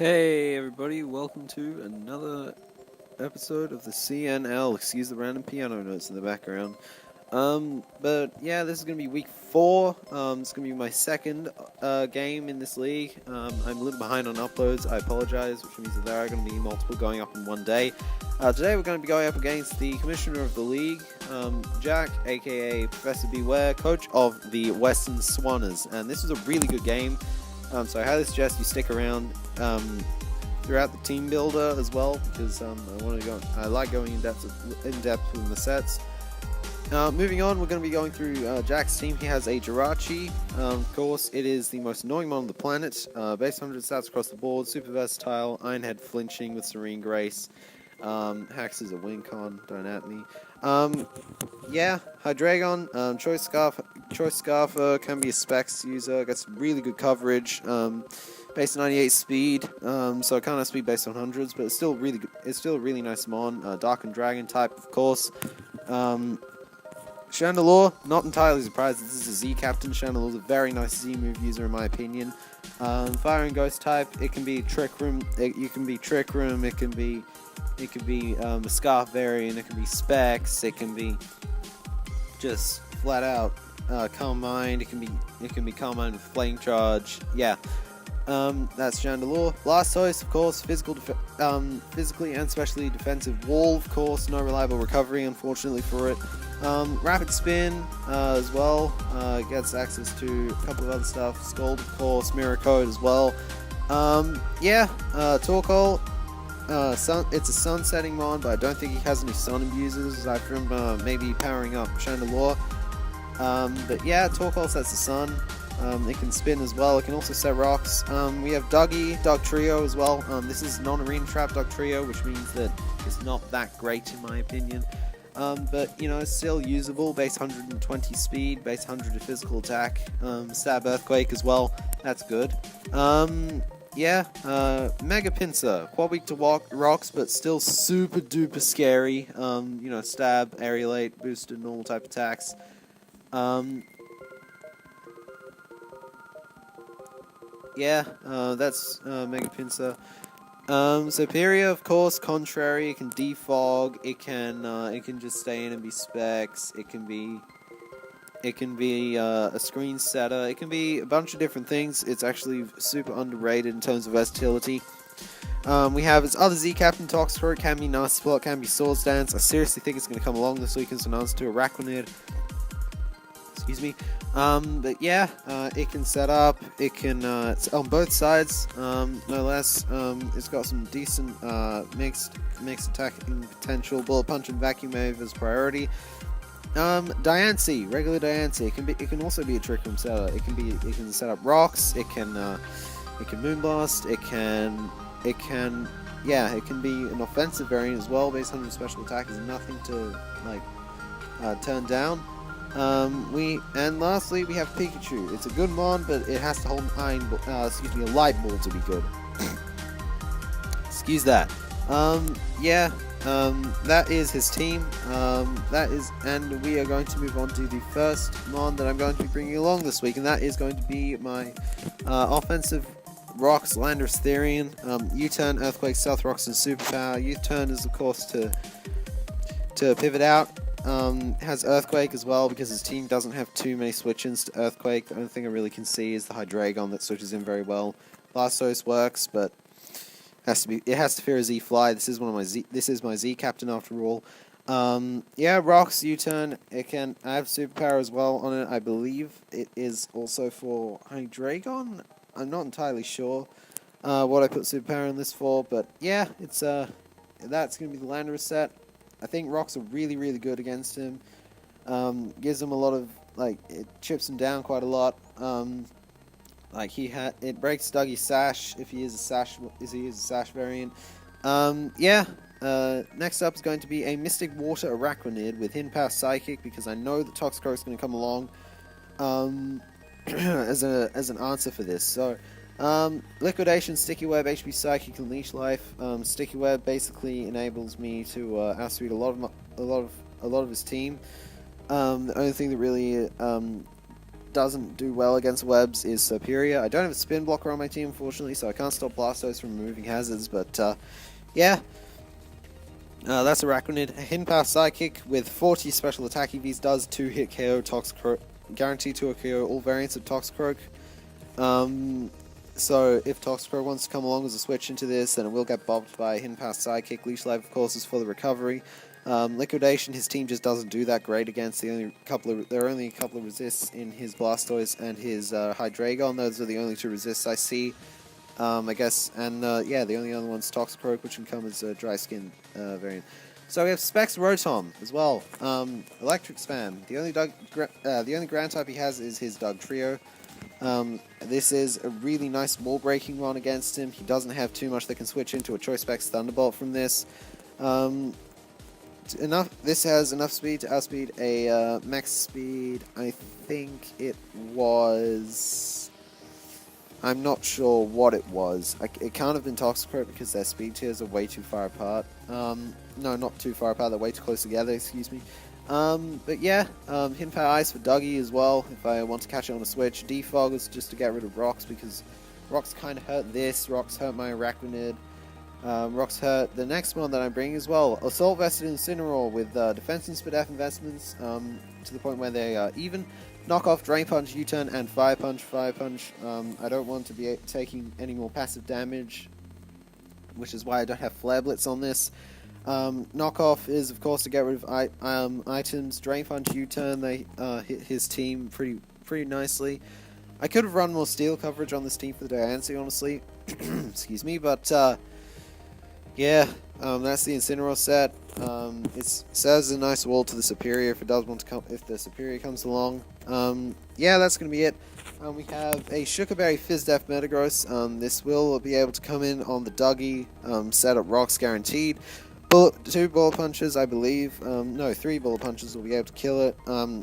Hey everybody, welcome to another episode of the CNL. Excuse the random piano notes in the background. But yeah, this is going to be week 4. It's going to be my second game in this league. I'm a little behind on uploads, I apologize, which means that there are going to be multiple going up in one day. Today we're going to be going up against the commissioner of the league, Jack, aka ProfessorBewear, coach of the Western Swannas. And this was a really good game. So I highly suggest you stick around throughout the team builder as well, because I like going in depth with the sets. Moving on, we're going to be going through Jack's team. He has a Jirachi. Of course, it is the most annoying mon on the planet. Base 100 stats across the board, super versatile, Ironhead flinching with Serene Grace. Hacks is a win con, don't at me. Yeah, Hydreigon, Choice Scarfer can be a specs user, gets really good coverage, based on 98 speed, so it can't have speed based on hundreds, but it's still really good. It's still a really nice mon. Dark and Dragon type, of course. Chandelure, not entirely surprised that this is a Z captain. Chandelure is a very nice Z move user in my opinion. Fire and Ghost type, it can be Trick Room, you can be Trick Room, it can be a Scarf variant, it can be Specs, it can be just flat out Calm Mind, it can be Calm Mind with Flame Charge, yeah. That's Chandelure. Blastoise, of course, physically and specially defensive wall, of course, no reliable recovery, unfortunately for it. Rapid Spin as well, gets access to a couple of other stuff. Scald, of course, Mirror Code as well. Torkoal, it's a sun setting mon, but I don't think he has any sun abusers aside from maybe powering up Chandelure. But yeah, Torkoal sets the sun. It can spin as well. It can also set rocks. We have Dog Trio as well. This is non-arena trap Dog Trio, which means that it's not that great in my opinion. But you know, it's still usable. Base 120 speed, base 100 physical attack. Stab Earthquake as well. That's good. Mega Pincer, quad weak to rocks, but still super duper scary. You know, stab, aerialate, boosted normal type attacks. That's Mega Pincer. Superior, of course, contrary. It can defog. It can just stay in and be specs. It can be a screen setter. It can be a bunch of different things. It's actually super underrated in terms of versatility. We have its other Z Captain Toxicroak. Can be Nasty Plot. Can be Swords Dance. I seriously think it's going to come along this week as an answer to Arachnid. Excuse me. But yeah, it can set up, it can, it's on both sides, no less. It's got some decent, mixed attacking potential. Bullet Punch and Vacuum Wave as priority. Diancie, regular Diancie, it can also be a Trick Room setter. It can set up rocks, it can Moonblast, it can be an offensive variant as well. Base 100 special attack is nothing to, turn down. Lastly, we have Pikachu. It's a good mon, but it has to hold a light ball to be good. Excuse that. That is his team. And we are going to move on to the first mon that I'm going to be bringing along this week, and that is going to be my offensive Rocks, Landorus Therian, U-turn, Earthquake, Stealth Rocks, and Superpower. U-turn is, of course, to pivot out. Has Earthquake as well because his team doesn't have too many switch-ins to Earthquake. The only thing I really can see is the Hydreigon that switches in very well. Blastoise works, but it has to fear a Z Fly. This is my Z Captain after all. Rocks, U-turn. I have Superpower as well on it. I believe it is also for Hydreigon. I'm not entirely sure what I put Superpower in this for, but yeah, it's that's gonna be the Landorus set. I think rocks are really, really good against him. Gives him a lot of, it chips him down quite a lot. It breaks Dougie's Sash if he is a Sash variant. Next up is going to be a Mystic Water Arachnid with Hidden Power Psychic, because I know that Toxicroak is going to come along as an answer for this. So, Liquidation, Sticky Web, HP Psychic, and Leech Life. Sticky Web basically enables me to outspeed a lot of his team. The only thing that really doesn't do well against webs is Superior. I don't have a spin blocker on my team, unfortunately, so I can't stop Blastoise from removing hazards, but yeah. That's Arachnid. A Hidden Power Psychic with 40 special attack EVs does 2 hit KO, Toxicroak, guaranteed to KO all variants of Toxicroak. So if Toxicroak wants to come along as a switch into this, then it will get bobbed by Hidden Power Psychic. Leech Life, of course, is for the recovery. Liquidation, his team just doesn't do that great against. There are only a couple of resists in his Blastoise and his Hydreigon. Those are the only 2 resists I see, I guess. And yeah, the only other one's Toxicroak, which can come as a Dry Skin variant. So we have Specs Rotom as well. Electric Spam. The only ground type he has is his Dugtrio. This is a really nice wall breaking one against him. He doesn't have too much that can switch into a Choice Specs Thunderbolt from this. This has enough speed to outspeed a max speed. I think it was. I'm not sure what it was. It can't have been Toxicroak because their speed tiers are way too far apart. No, not too far apart. They're way too close together. Excuse me. But yeah, Hidden Power Ice for Dougie as well. If I want to catch it on a switch, Defog is just to get rid of rocks because rocks kind of hurt this. Rocks hurt my Arachnid. Rocks hurt the next one that I'm bringing as well. Assault Vested Incineroar with Defense and Speed F investments to the point where they are even. Knock off Drain Punch, U-Turn, and Fire Punch. Fire Punch, I don't want to be taking any more passive damage, which is why I don't have Flare Blitz on this. Knockoff is, of course, to get rid of items. Drain Punch, U-Turn, they hit his team pretty nicely. I could have run more steel coverage on this team for the Diancie, honestly. Excuse me, but yeah, that's the Incineroar set. It serves as a nice wall to the Superior if it does want to come. If the Superior comes along, yeah, that's going to be it. We have a Shukaberry Fizdef Metagross. This will be able to come in on the Dougie, set up rocks guaranteed. 2 Bullet Punches, I believe. No, 3 Bullet Punches will be able to kill it.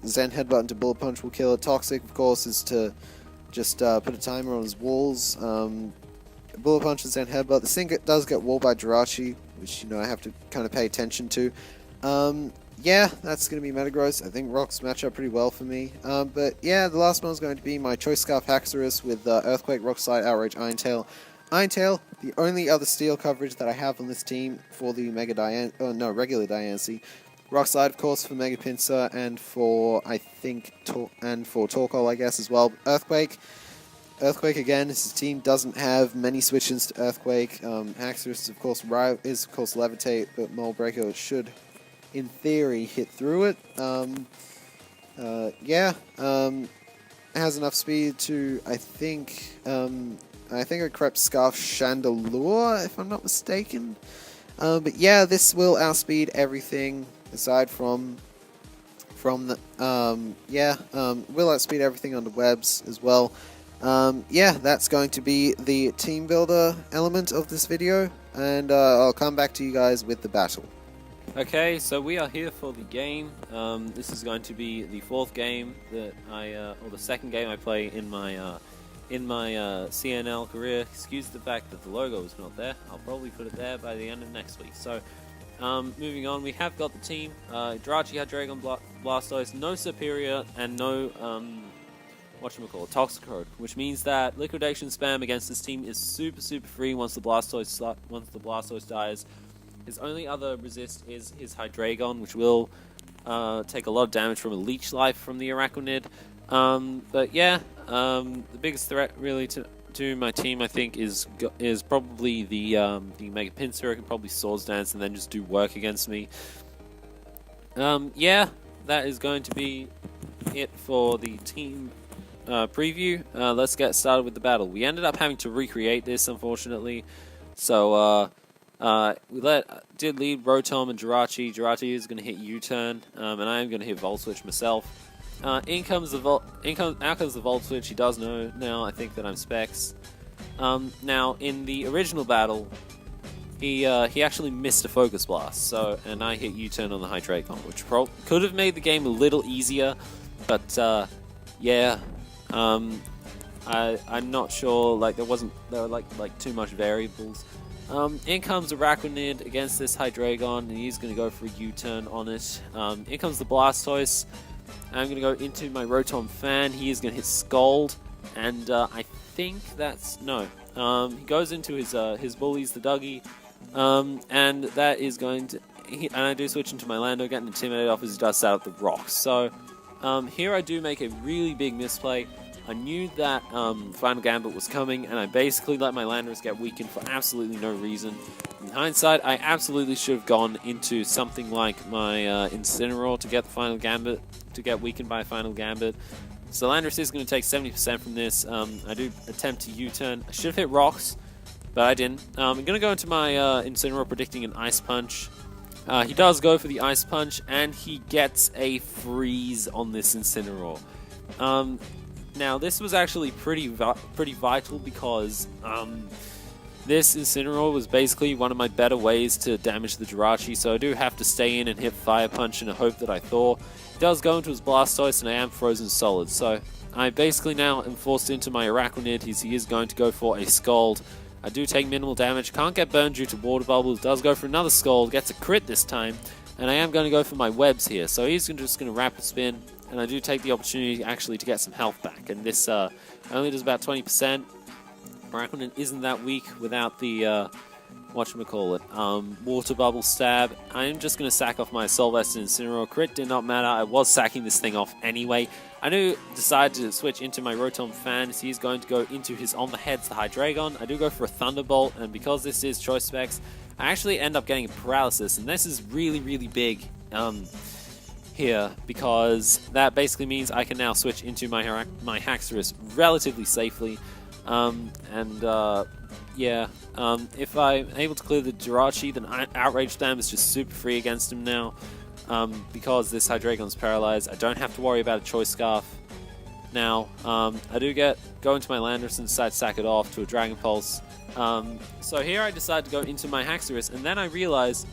Zen Headbutt into Bullet Punch will kill it. Toxic, of course, is to just put a timer on his walls. Bullet Punch and Zen Headbutt. This thing does get walled by Jirachi, which, you know, I have to kind of pay attention to. Yeah, that's going to be Metagross. I think rocks match up pretty well for me. But yeah, the last one is going to be my Choice Scarf Haxorus with Earthquake, Rock Slide, Outrage, Iron Tail. Iron Tail, the only other steel coverage that I have on this team for the regular Diancie. Rock Slide, of course, for Mega Pinsir and for, I think, for Torkoal, I guess, as well. Earthquake again, his team doesn't have many switches to Earthquake. Haxorus is of course Levitate, but Mold Breaker should, in theory, hit through it. Yeah, it has enough speed to, I think a Crepe Scarf Chandelure, if I'm not mistaken. But yeah, this will outspeed everything aside from the will outspeed everything on the webs as well. Yeah, that's going to be the team builder element of this video, and I'll come back to you guys with the battle. Okay, so we are here for the game. This is going to be the 4th game that or the 2nd game I play in my CNL career. Excuse the fact that the logo is not there. I'll probably put it there by the end of next week. So, moving on, we have got the team. Jirachi, Hydreigon, Blastoise, no Superior, and no Toxicroak, which means that liquidation spam against this team is super free once the Blastoise dies. His only other resist is his Hydreigon, which will take a lot of damage from a Leech Life from the Arachnid. But yeah, the biggest threat really to my team, I think, is probably the Mega Pinsir. It can probably Swords Dance and then just do work against me. Yeah, that is going to be it for the team preview. Let's get started with the battle. We ended up having to recreate this, unfortunately. So we did lead Rotom and Jirachi. Jirachi is going to hit U-turn, and I am going to hit Volt Switch myself. Out comes the Volt Switch. He does know now, I think, that I'm Specs. Now, in the original battle, he actually missed a Focus Blast, and I hit U-turn on the Hydreigon, which could have made the game a little easier, but yeah, I'm not sure. Like there were like too much variables. In comes Arachnid against this Hydreigon, and he's going to go for a U-turn on it. In comes the Blastoise. I'm going to go into my Rotom Fan. He is going to hit Scald, and I think that's... no. He goes into his bullies, the Dougie, and that is going to... and I do switch into my Lando, getting intimidated off as he does set up the rocks. So here I do make a really big misplay. I knew that Final Gambit was coming, and I basically let my Landorus get weakened for absolutely no reason. In hindsight, I absolutely should have gone into something like my Incineroar to get the Final Gambit, to get weakened by Final Gambit. So Landorus is going to take 70% from this. I do attempt to U-turn. I should have hit rocks, but I didn't. I'm going to go into my Incineroar predicting an Ice Punch. He does go for the Ice Punch, and he gets a freeze on this Incineroar. Now, this was actually pretty vital because this Incineroar was basically one of my better ways to damage the Jirachi, so I do have to stay in and hit Fire Punch in a hope that I Thor. He does go into his Blastoise, and I am frozen solid, so I basically now am forced into my Araquanid. He is going to go for a Scald. I do take minimal damage, can't get burned due to Water Bubbles, does go for another Scald, gets a crit this time, and I am going to go for my Webs here, so he's just going to Rapid Spin. And I do take the opportunity actually to get some health back. And this only does about 20%. Araquanid isn't that weak without the, whatchamacallit, Water Bubble Stab. I am just going to sack off my Solvest and Incineroar. Crit did not matter. I was sacking this thing off anyway. I do decide to switch into my Rotom Fan. So he's going to go into his On the Heads, the Hydreigon. I do go for a Thunderbolt. And because this is Choice Specs, I actually end up getting a Paralysis. And this is really, really big. Here, because that basically means I can now switch into my Haxorus relatively safely, if I'm able to clear the Jirachi, then Outrage Dam is just super free against him now, because this Hydreigon's paralyzed. I don't have to worry about a Choice Scarf now. I do go into my Landorus and decide to sack it off to a Dragon Pulse. So here I decide to go into my Haxorus, and then I realize,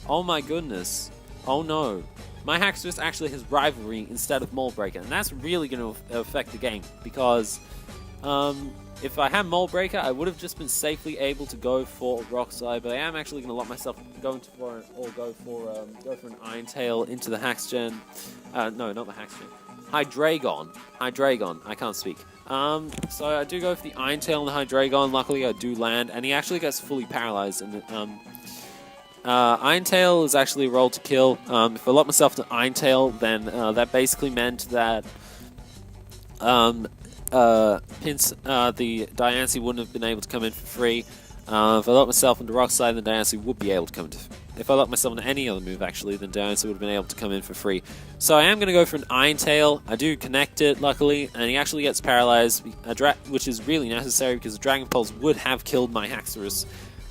oh my goodness, oh no. My Haxorus actually has Rivalry instead of Mold Breaker, and that's really going to affect the game, because if I had Mold Breaker, I would have just been safely able to go for Rock Slide, but I am actually going to let myself go for an Iron Tail into the Haxgen. No, not the Haxgen. Hydreigon. I can't speak. So I do go for the Iron Tail and the Hydreigon. Luckily, I do land, and he actually gets fully paralyzed, and Iron Tail is actually a roll to kill. If I lock myself to Iron Tail, then that basically meant that the Diancie wouldn't have been able to come in for free. If I lock myself into Rock Slide, then Diancie would be able to come into... If I lock myself into any other move, actually, then Diancie would have been able to come in for free. So I am going to go for an Iron Tail. I do connect it, luckily, and he actually gets paralyzed, which is really necessary because the Dragon Pulse would have killed my Haxorus.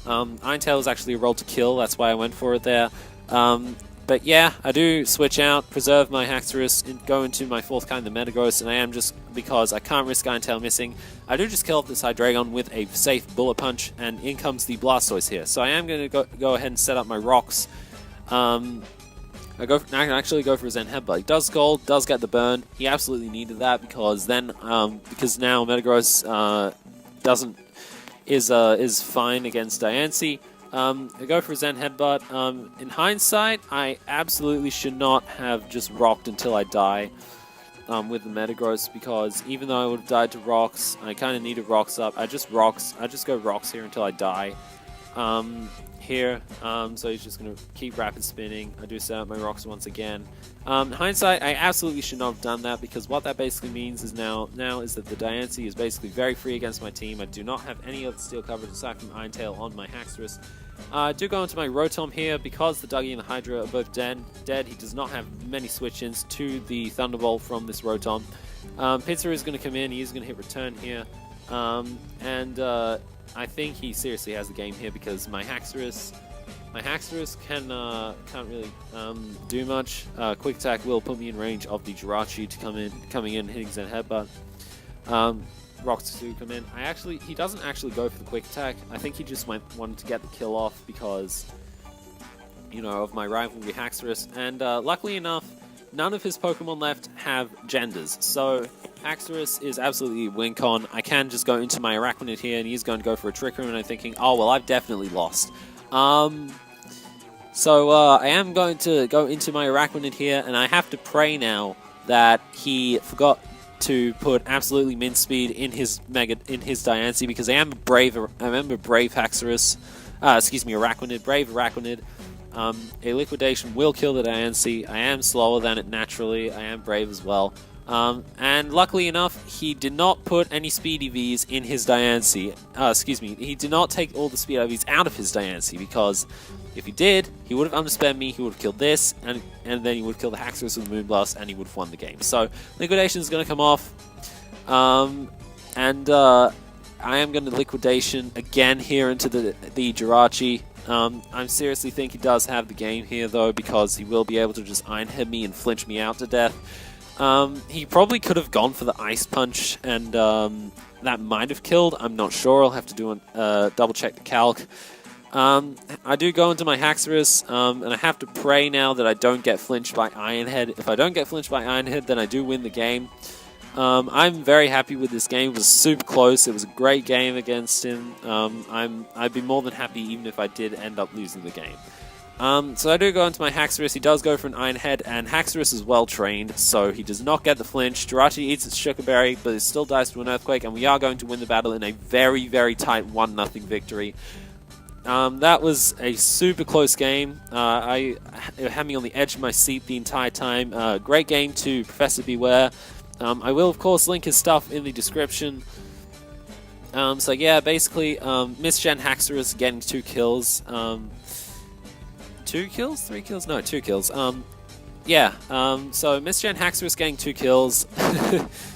Iron Tail is actually a roll to kill, that's why I went for it there. But yeah, I do switch out, preserve my Haxorus, and go into my fourth kind, the Metagross, and I am just, because I can't risk Iron Tail missing, I do just kill off this Hydreigon with a safe Bullet Punch, and in comes the Blastoise here. So I am going to go ahead and set up my rocks. I can actually go for a Zen Headbutt. He does Scald, does get the burn. He absolutely needed that, because then, because now Metagross is fine against Diancie. I go for a Zen Headbutt. In hindsight, I absolutely should not have just rocked until I die with the Metagross, because even though I would have died to rocks, I kind of needed rocks up. I just go rocks here until I die. So he's just going to keep rapid spinning. I do set up my rocks once again. In hindsight, I absolutely should not have done that, because what that basically means is now is that the Diancie is basically very free against my team. I do not have any other steel coverage aside from Iron Tail on my Haxorus. I do go into my Rotom here, because the Dougie and the Hydra are both dead. He does not have many switch-ins to the Thunderbolt from this Rotom. Pinsir is going to come in, he is going to hit Return here. I think he seriously has the game here, because my Haxorus can't really do much. Quick Attack will put me in range of the Jirachi to coming in, hitting Zen Headbutt. Rocks to come in. He doesn't actually go for the Quick Attack. I think he just wanted to get the kill off because, of my rivalry Haxorus. And luckily enough, none of his Pokemon left have genders. So Haxorus is absolutely win con. I can just go into my Araquanid here, and he's going to go for a Trick Room, and I'm thinking, oh well, I've definitely lost. So I am going to go into my Araquanid here, and I have to pray now that he forgot to put absolutely min speed in his Diancie, because I am a brave Haxorus. Excuse me, Araquanid, brave Araquanid. A liquidation will kill the Diancie. I am slower than it naturally. I am brave as well. And luckily enough, he did not put any speed EVs in his Diancie. Excuse me, he did not take all the speed EVs out of his Diancie, because if he did, he would have undersped me, he would have killed this, and then he would kill the Haxorus with the Moonblast, and he would have won the game. So, Liquidation is going to come off, I am going to Liquidation again here into the Jirachi. I seriously think he does have the game here, though, because he will be able to just Iron Head me and flinch me out to death. He probably could have gone for the Ice Punch, and that might have killed. I'm not sure. I'll have to do double check the calc. I do go into my Haxorus, and I have to pray now that I don't get flinched by Iron Head. If I don't get flinched by Iron Head, then I do win the game. I'm very happy with this game. It was super close. It was a great game against him. I'd be more than happy even if I did end up losing the game. So I do go into my Haxorus. He does go for an Iron Head, and Haxorus is well trained, so he does not get the flinch. Jirachi eats its Sugar Berry, but it still dies to an Earthquake, and we are going to win the battle in a very, very tight 1-0 victory. That was a super close game. It had me on the edge of my seat the entire time. Great game to ProfessorBewear. I will, of course, link his stuff in the description. So yeah, basically, Misgen Haxorus getting 2 kills. 2 kills? 3 kills? No, 2 kills. Yeah, so Misgen Haxorus getting 2 kills,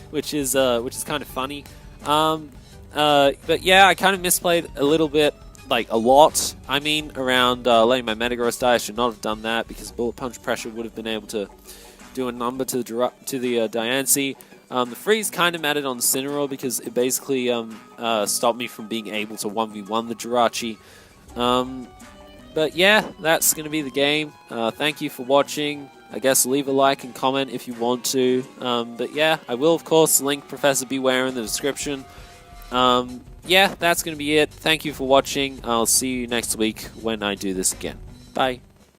which is kind of funny. But yeah, I kind of misplayed a little bit, like a lot. I mean, around letting my Metagross die. I should not have done that, because Bullet Punch Pressure would have been able to do a number to the Diancie. The freeze kind of mattered on Cineroar, because it basically stopped me from being able to 1v1 the Jirachi. But yeah, that's going to be the game. Thank you for watching. I guess leave a like and comment if you want to. But yeah, I will, of course, link ProfessorBewear in the description. Yeah, that's going to be it. Thank you for watching. I'll see you next week when I do this again. Bye.